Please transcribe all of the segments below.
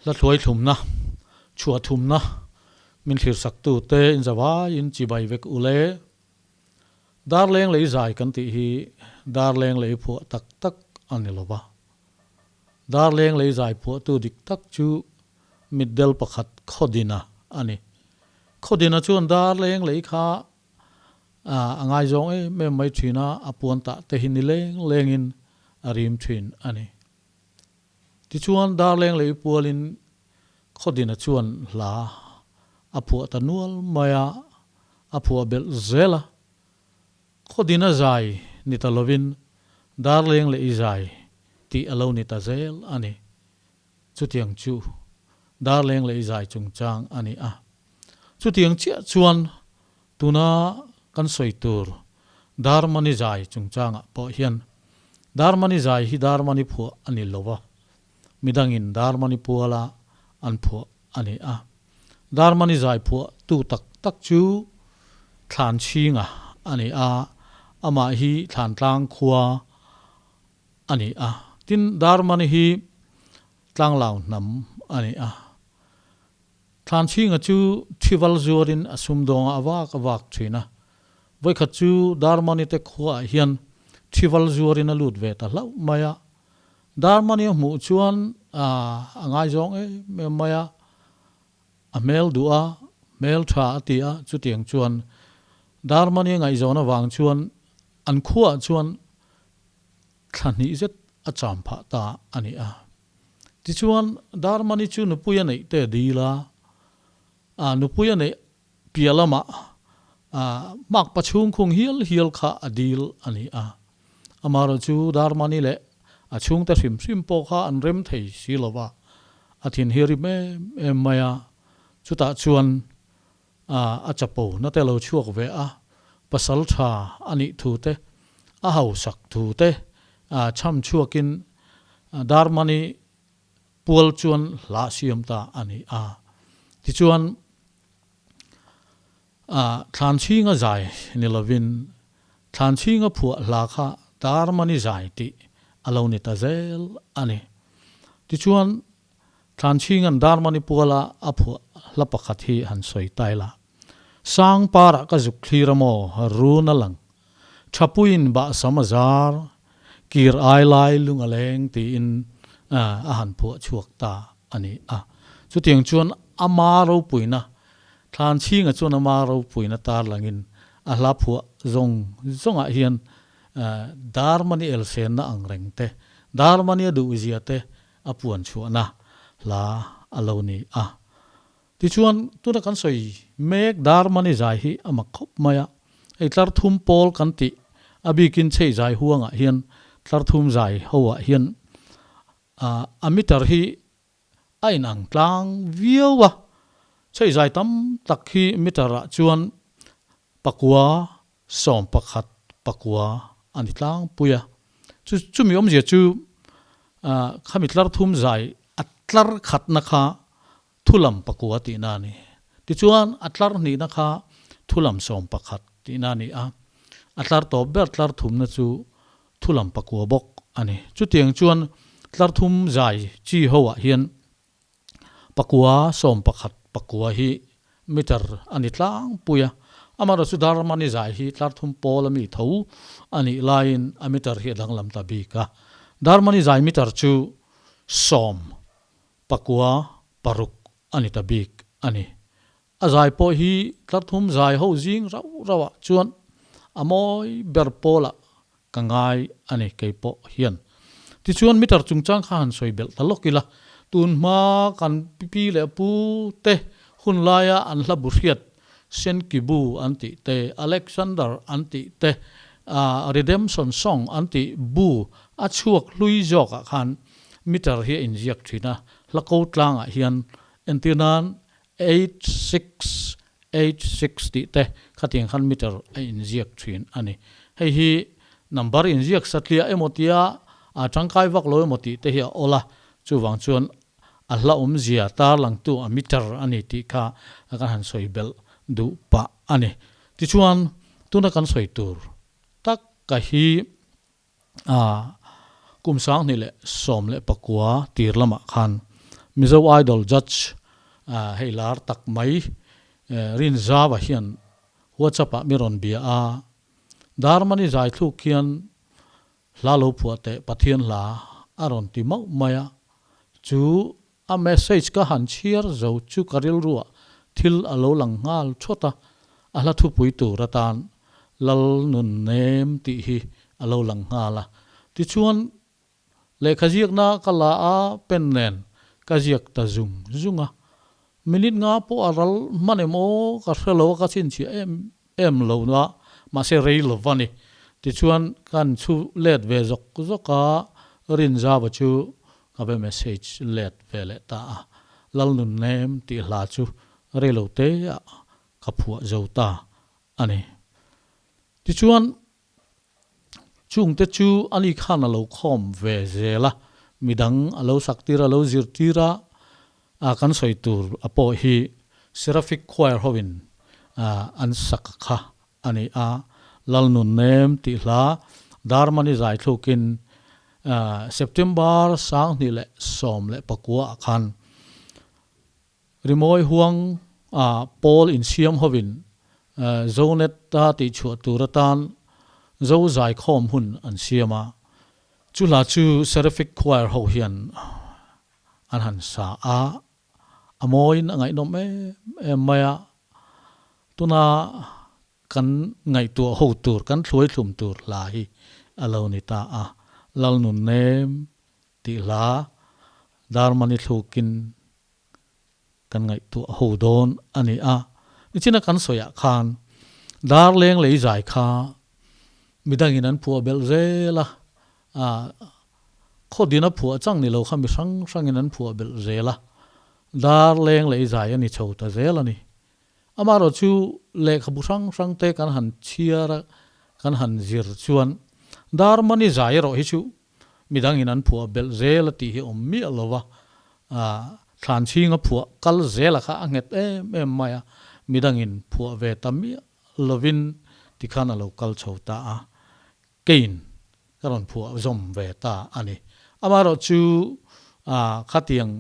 la thloi thum na chua thum na min thlir sak tu te in zawa in chi bai vek ule dar leng lei zai kan ti hi dar leng lei phu tak tak ani lowa dar leng lei zai phu tu dik tak chu middel pakhat khodina ani khodina chuan dar leng lei kha angai zong e me mai thina apuan ta te hin leng lengin arim thin ani ti chuan dar leng lei pualin khodina chuan la apu tanual maya apu bel zela khodina zai nitalovin dar leng lei zai ti alo nita zel ani chutiang chu dar leng lei zai chungchang ani chutiang chia chuan tuna kan soitur dar mani zai chungchanga po hian dar mani zai hi dar mani phu ani lowa midangin dar mani puala an phu ani dar mani zai phu tu tak tak chu thlan chinga ani ama hi thlan tlang khuwa ani tin dar mani hi tlang law nam ani thlan chinga chu thiwal zurin asum dong awak thina voi khat chu dar mani te khuwa hian thiwal zurin alut ve ta lau maya dar mani mu chuan angai zong e me maya amel dua mel tha atia chu tiang chuan dar mani ngai zona wang chuan an khuwa chuan thani zet acham pha ta ani ti chuan dar mani chu nu puya nei te dila nu puya nei pialama mak pachung khung hial kha adil ani amaro chu dar mani le achung ta sim po kha an rem thei silowa athin heri me maya chuta chuan achapo na te lo chuak ve pasal tha ani thu te hau sak thu te cham chuakin dar mani pual chuan la siam ta ani ti chuan thlan chinga zai nilovin thlan chinga phu la kha dar mani zai ti alo ni ta zel ani ti chuan thlan chingan dar mani puala aphu la pakhat hi han soi taila sang para ka zuk thliramo runa lang thapuin ba samazar kir ai lai lunga leng ti in han phu chuak ta ani chu tiang chuan amaro puina thlan chinga chuan amaro puina tar langin la phu zonga hian dar mani el sen na angreng te dar mani du ziate apuan chuana la aloni ti chuan tuna kan soi mek dar mani zai hi ama khop maya ei tlar thum pol kan ti abikin chei zai huanga hian tlar thum zai howa hian amitar hi ainang tlang viawa chei zai tam tak hi mitara chuan pakwa som pakhat pakwa ani tlang puya chu mi om zia chu khamitlar thum zai atlar khat na kha thulam pakwa ti na ni ti chuan atlar ni na kha thulam som pakhat ti na ni atlar to ber tlar thum na chu thulam pakwa bok ani chu tiang chuan tlar thum zai chi howa hian pakwa som pakhat pakwa hi mitar ani tlang puya amara chu dar mani zai hi tlar thum polami tho ani lain amitar hi danglam ta bika dar mani zai mitar chu som pakwa paruk ani tabik ani azai po hi tlar thum zai ho jing rawa chuan amoi berpola kangai ani keipo hian ti chuan mitar chungchang khan soibel talokila tun ma kan pi le pu te hun laya an hlaburiat sen kibu anti te alexander anti te redemption song anti bu achuak lui joka khan mitar hi injek thina lako tlanga hian entinan 8660 te khating khan meter injek thin ani hei hi number injek satlia emotia tangkai vak lo emoti te hi ola chuwang chuan alla zia tar lang tu a meter ani ti kha kan han soibel du pa ani ti chuan tuna kan soi tur tak ka hi kumsang ni le som le pakwa tirlama khan mizo idol judge hei lar tak mai rin zawa hian whatsapp a miron bia a darmani zai thu kian la lo phuate pathian la aron ti mau maya chu a message ka han chiar zo chu karil ruwa thil alo lang ngal chota ala thu pui tu ratan lal nun nem ti hi alo lang ngala ti chuan le khajiak na kala a pen nen kajiak ta zunga minit nga po aral manemo ka hrelo ka chin chi em lo na ma se rei lo vani ti chuan kan chu let ve zoka rin za ba chu ka be message let ve le ta lal nun nem ti hla chu re lo te ka phua zo ta ani ti chuan chung te chu ani khan alo khom ve zela midang alo saktira alo zirtira kan soi tur apo hi seraphic choir hovin an sakha ani lal nun nem ti hla darmani zai thukin September sang ni le som le pakua khan rimoi huang Paul in siam hovin zonet ta ti chu turatan zo zai khom hun an siama chu la chu seraphic choir ho hian an han sa amoin ngai nom maya tuna kan ngai tu ho tur kan thloi thlum tur la hi alo ni ta lal nun nem ti la darmani thukin kan ngai tu ho don ani ichina kan soya khan dar leng lei zai kha midangin an phua bel zela khodina phua chang ni lo kham bi sang in an phua bel zela dar leng lei zai ani chhota zela ni amaro chu le khabu sang te kan han chiara kan han zir chuan dar mani zai ro hi chu midangin an phua bel zela ti hi ommi alowa than chinga phua kal zela kha anget em maya midangin phua ve tammi lovin tikhana local chhota kein karon phua zom ve ta ani amaro chu khatiang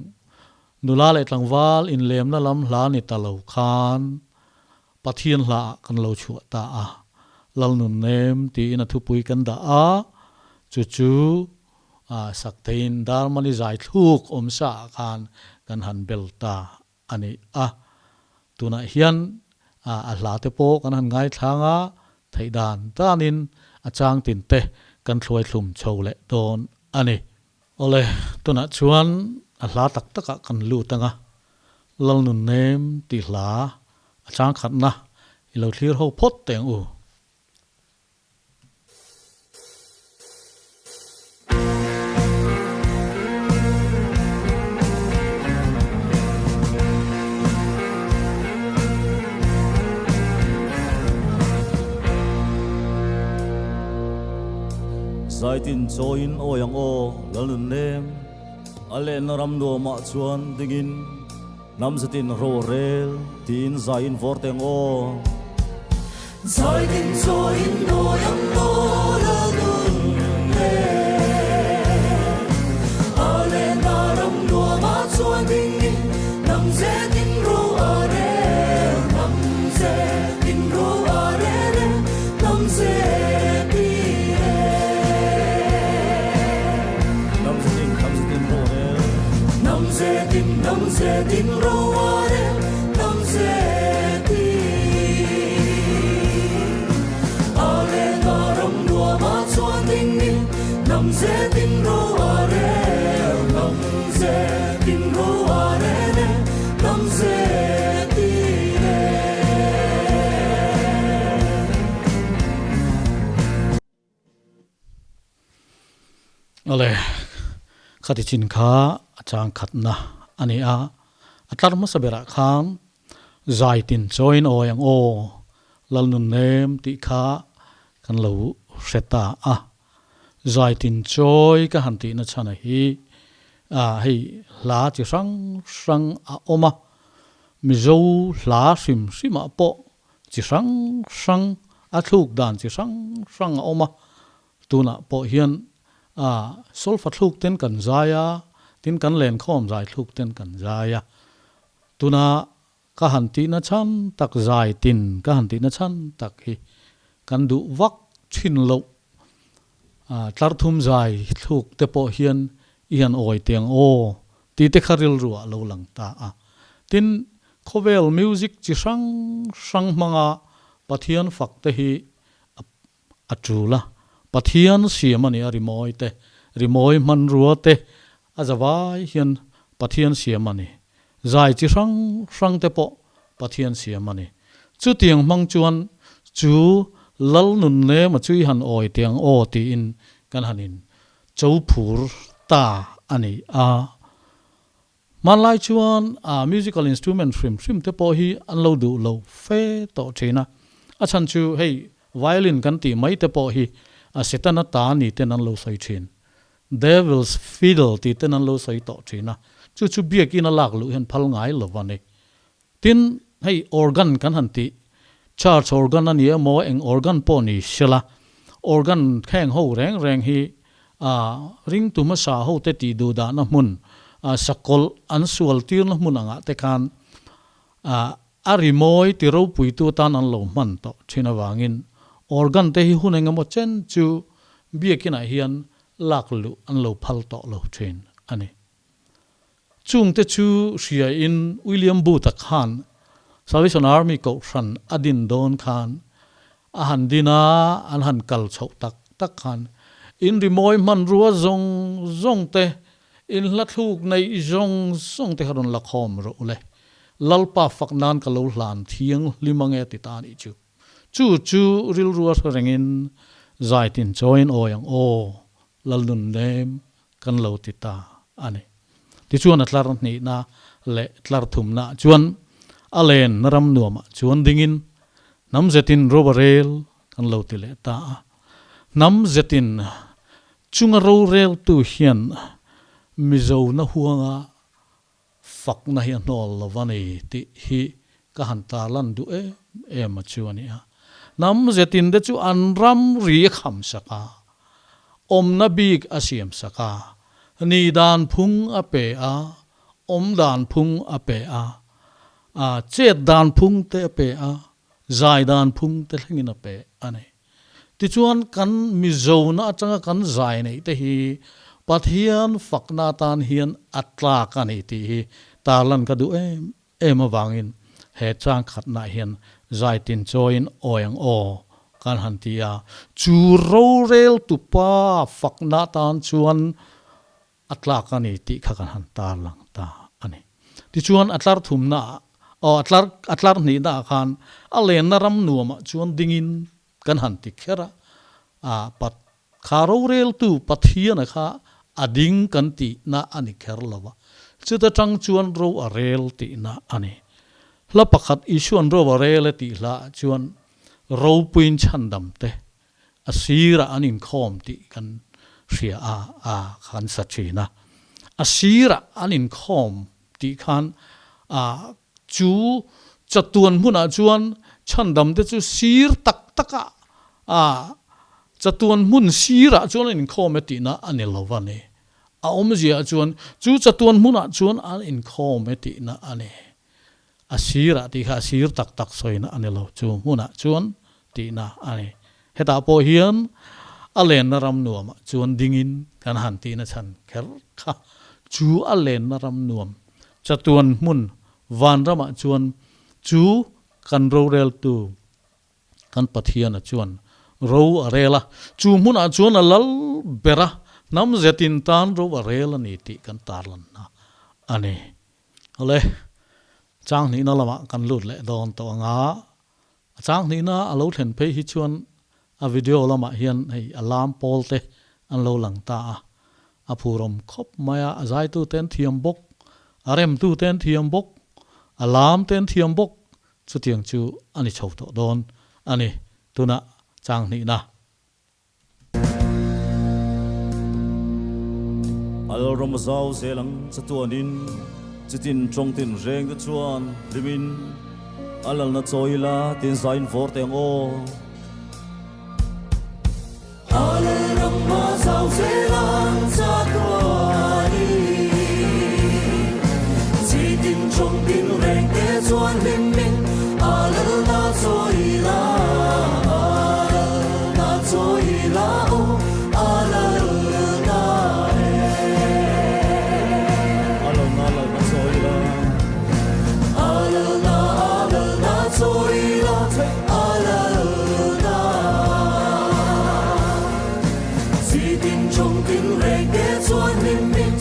nula le tlangwal in lem na lam hla ni talo khan pathian hla kan lo chu ta lal nun nem ti na thu pui kan da chu saktein darmani zai thuk omsa khan kan han belta ani tuna hian hla te po kan han ngai thanga theidan tanin achang tin te kan thloi thlum chole don ani ole tuna chuan hla tak taka kan lu tanga lal nun nem ti hla achang khatna ilo thlir ho phot teng zai tin choin oyang lalun nem ale naram no ma chuan dingin nam zatin ro rel tin zain vorteng zai tin choin oyang lalun nem ale naram no ma chuan dingin nam zatin ro are nam zatin ro are nam Nam zetin roare, nam zetin. Ale naram dua ma chuan ding ni, nam zetin roare, nam zetin roare ne, nam zetin. Ale khati chin kha achang khatna ani atlar ma sabera khan zai tin join oyang lal nun nem ti kha kan lo seta zai tin joy ka han ti na chana hi hei la chi sang oma mi zo la sim po chi sang thuk dan chi sang oma tuna po hian sol fatluk ten kan zaya tin kan len khom zai thluk ten kan zaya tuna ka hanti na chan tak zai tin ka hanti na chan tak hi kan du vak thin lo tlar thum zai thluk te po hian ian oi tiang o ti te kharil ruwa lo lang ta tin khovel music chi sang manga pathian fak te hi atula pathian siamani rimoi te rimoi man ruwa te azawai hian pathian siamani zai chi sang te po pathian siamani chu tiang mang chuan chu lal nun le ma chui han oi tiang o ti in kan hanin chau phur ta ani man lai chuan musical instrument shrim te po hi an lo du lo fe to thina chan chu hei violin kan ti mai te po hi setana ta ni ten an lo sai thin devil's fiddle ti ten an lo sai to thina chu biak in a lak lu hen phal ngai lovani tin hei organ kan han ti church organ ani mo eng organ po ni shela organ kheng ho reng hi ring tu ma sa ho te ti du da na mun sakol an sual tir na mun anga te kan ari moi ti ro pui tu tan an lo man to thina wangin organ te hi hunenga mo chen chu biakina hian lak lu an lo phal to lo thin ani chung te chu ria in William Booth Khan Salvation Army ko ran adin don khan han dina an han kal chho tak khan in rimoi man ruwa zong te in la thuk nei zong te haron la khom ro le lalpa faknan ka lo hlan thiang limange ti ta ni chu ril ruwa rengin zaitin join oyang o lalun nem kan lo ti ta ani ti chuan atlar ni na le tlar thum na chuan alen naram nuama chuan dingin nam zetin robarel kan lo ti le ta nam zetin chunga ro rel tu hian mizo na huanga fak na hian nol lovani ti hi ka han ta lan du ma chuani nam zetin de chu anram ri kham saka om na big asiam saka ni dan phung ape om dan phung ape chet dan phung te ape zai dan phung te thlengin ape ane ti chuan kan mizo na changa kan zai nei te hi pathian fakna tan hian atla kani ti hi tarlan ka du em awangin he chang khatna hian zai tin join oyang o kan hantia chu ro rel tu pa fakna tan chuan atla kani ti kha kan han tar lang ta ani ti chuan atlar thumna atlar ni da khan alen na ram nuama chuan dingin kan han ti khera pat kharo rel tu pathian kha ading kan ti na ani kher lawa chuta tang chuan ro a rel ti na ani la pakhat isuan ro wa rel ti la chuan ro puin chandam te asira anin khom ti kan ria khan sachina asira anin khom ti khan chu chatuan huna chuan chandam te chu sir taka chatuan mun sira chuan in khom ti na ani lovani om zia chuan chu chatuan huna chuan an in khom ti na ani asira ti kha sir tak soina ani lo chu huna chuan ti na ani heta po hian alen na ram nuam chuan dingin kan han ti na chan kher kha chu alen na ram nuam chatuan mun van rama chuan chu kan ro rel tu kan pathian a chuan ro arela chu mun a chuan alal bera nam zetin tan ro arela ni ti kan tarlan na ani ole chang ni na lama kan lut le don to nga chang ni na alo thlen pe hi chuan a video lama hian hei alarm pol te an lo lang ta a phurom khop maya azai tu ten thiam bok arem tu ten thiam bok alarm ten thiam bok chu tiang chu ani chho to don ani tuna chang ni na al rom zau zelang chatuanin chitin trong tin reng de chuan limin alal na choila tin zain vorteng o Hallelujah, Zau Zelang Chatuani. lim min ala na choi la na choi la o ala na alo na soi la ala na choi la ala na si tin trong tin rèn để chuan lim min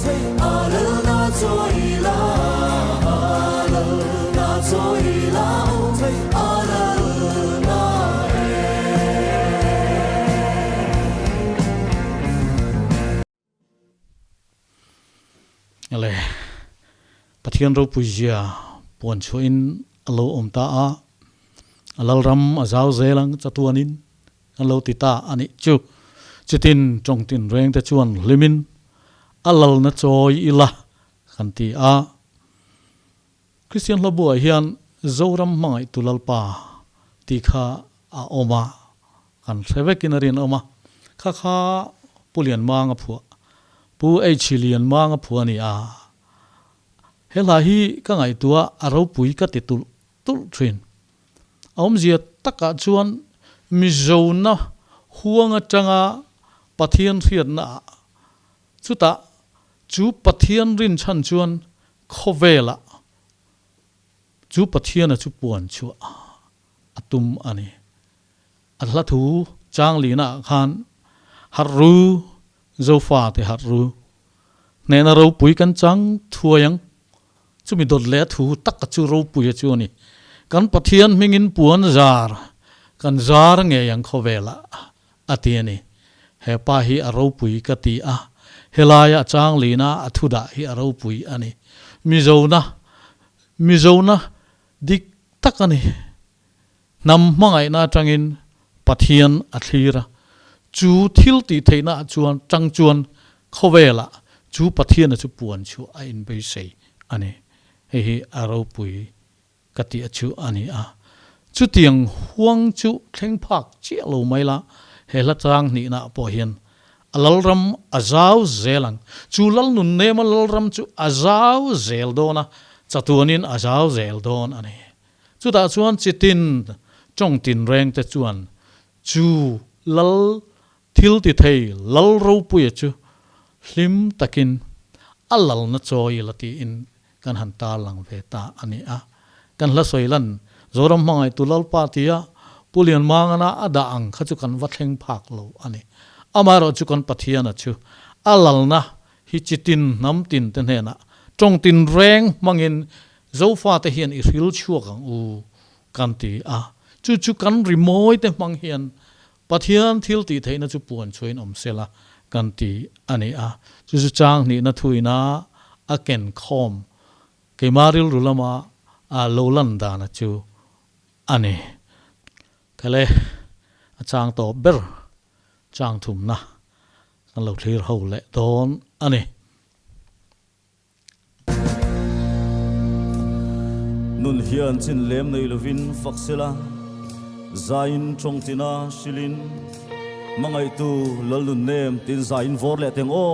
ala na choi la ala na choi la o ala na ale pathian ro puizia pon chuin alo omta a alalram azau zelang chatuanin alo tita ani chu chitin tongtin reng te chuan limin alal na choi ila khanti a Christian labu hian zoram mangai tulalpa tikha a oma kan sevekinarin oma kha pulian manga phua pu ei chilian manga phua ni a hela hi ka ngai tua aro pui ka ti tul thin aum zia taka chuan mizona huanga tanga pathian riat na chuta chu pathian rin chan chuan khovela chu pathian a chu puan chu atum ani atla thu chang lina khan haru zofa te haru nena ro pui kan chang thuayang chumi dot le thu tak chu ro pui chu ni kan pathian mingin puan zar kan zar nge yang khovela atiani he pa hi aro pui ka ti a helaya chang lina athuda hi aro pui ani mizona dik takani nam mangai na tangin pathian athira chu thil ti theina chuan tang chuan khovela chu pathian chu puan chu a in be sei ani hi aro pui kati achu ani a chu tiang huang chu thleng phak chi lo mai la hela chang ni na po hian alalram azau zelang chu lal nun ne ma lalram chu azau zel dona chatuanin azau zel don ani chu da chuan chitin chong tin reng te chuan chu lal thil ti thei lal ro pui chu hlim takin alal na choi lati in kan han ta lang ve ta ani a kan la soilan zoram mangai tulal patia pulian mangana ada ang khachu kan watheng phak lo ani amaro chu kan pathiana chu alal na hi chitin nam tin te hena tong tin reng mangin zofa te hian i ril chuak ang u kan ti a chu kan rimoi te mang hian pathian thil ti theina chu puan chuin om sela kan ti ani a chu chang ni na thuina a ken khom kemaril rulama a lolan dana chu ani kale a chang to ber chang thum na kan lo thlir ho le don ani nun hian chin lem nei lovin faksela zain chongtina shilin mangai tu lalun nem tin zain vor le teng o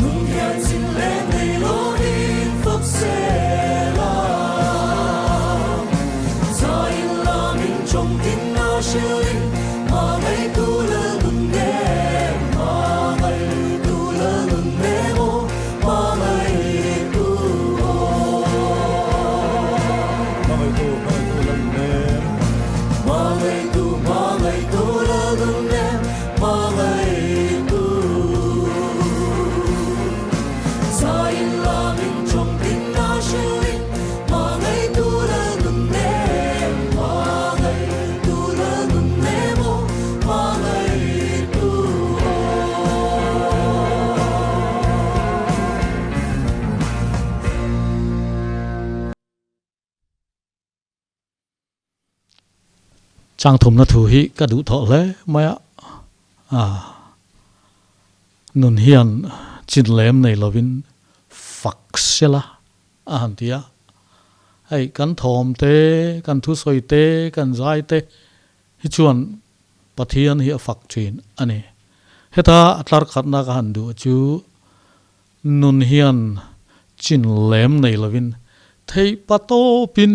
nun hian sin le nei lo in phok se la zain la min trong tin na shilin ma ngai tu la nun ne ma ngai tu la nun ne o ma ngai tu mangai tu lalun nem ma ngai tu la nun ne ma ngai tu zain la min trong tin na shilin ma ngai tu la nun ne ma ngai tu la nun ne mo ma ngai tu chang thum na thu hi ka du tho le maya nun hian chin lem nei lovin faksela a han tia ai kan thom te kan thu soi te kan zai te hi chuan pathian hi a fak thin ani heta atlar khatna ka han du chu nun hian chin lem nei lovin thei pato pin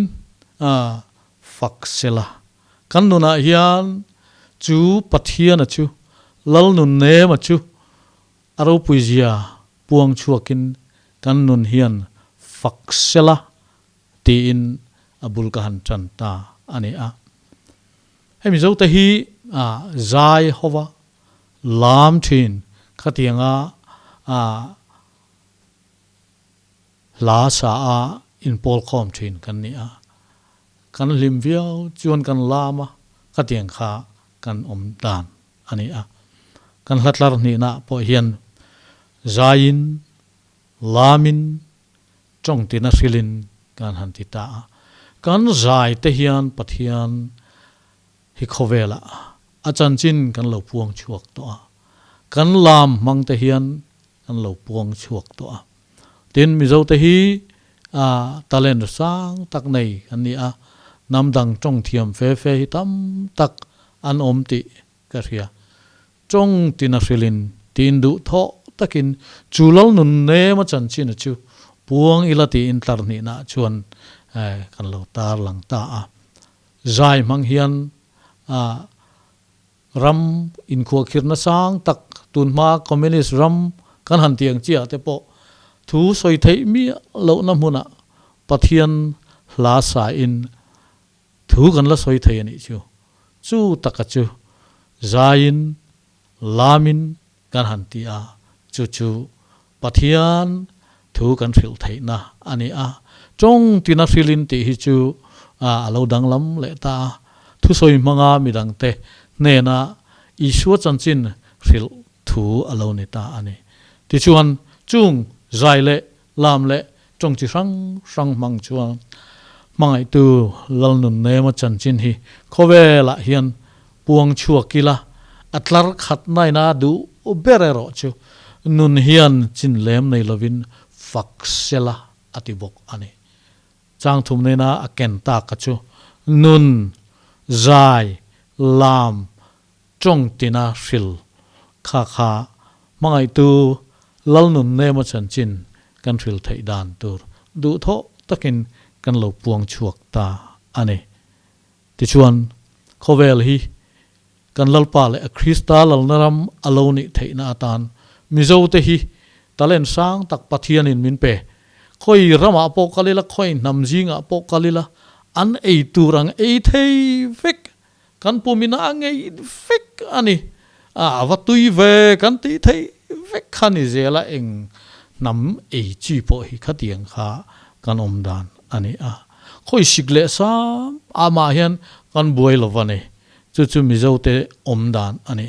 faksela kan nuna hian chu pathian chu lal nun ne ma chu aro puizia puang chuakin kan nun hian faksela ti in abul ka han chan ta ani a hemi zo te hi zai hova lam thin khatianga la sa a in pol khom thin kan ni a kan lim viau chuan kan lama khatiang kha kan om dan ani a kan hlatlar ni na po hian zain lamin trong tina silin kan han ti ta kan zai te hian pathian hi khovela achan chin kan lo puang chuak to kan lam mang te hian kan lo puang chuak to tin mi zo te hi talent sang tak nei an ni a nam dang trong thiam fe fe hi tam tak an om ti ka ria trong tina silin tin du tho takin chulal nun ne ma chan chin chu puang ilati in tlar ni na chuan kan lo tar lang ta a zai mang hian ram in khuwa khirna sang tak tunma communist ram kan han tiang chia te po thu soi thei mi lo na huna pathian hla sa in thu kan la soi thei ani chu taka chu zain lamin kan han ti a chu pathian thu kan thil thei na ani a trong tina thilin ti hi chu alo dang lam le ta thu soi manga midang te ne na isua chanchin thil thu alo ni ta ani ti chuan chung zai le lam le trong chi sang mang chuan mangai tu lal nun ne ma chanchin hi khove la hian puang chuakila atlar khat nai na du berero chu nun hian chin lem nei lovin faksela atibok ani chang thum ne na aken ta ka chu nun zai lam trong tina hril kha mangai tu lal nun ne ma chanchin kan hril thei dan tur du tho takin kan lo puang chuak ta ani ti chuan khovel hi kan lalpa le a krista lal naram aloni theina atan mizo te hi talen sang tak pathian in min pe khoi rama po kalila khoi namjinga po kalila an ei turang ei thei vek kan pumina angei vek ani watui ve kan ti thei vek khani zela eng nam ei chi po hi khatiang kha kan om dan ani khoi sikle sam ama hian kan buai lovane chu mizo te om dan ani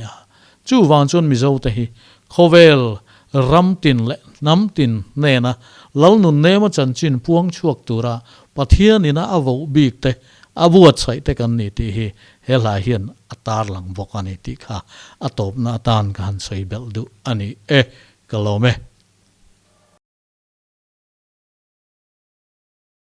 chu wang chon mizo te hi khovel ramtin le namtin nena lalnun nema chanchin puang chuak tura pathian ina avo bik te abuat sai te kan ni ti hi hela hian atar lang bokani ti kha atop na tan kan sei bel du ani kalome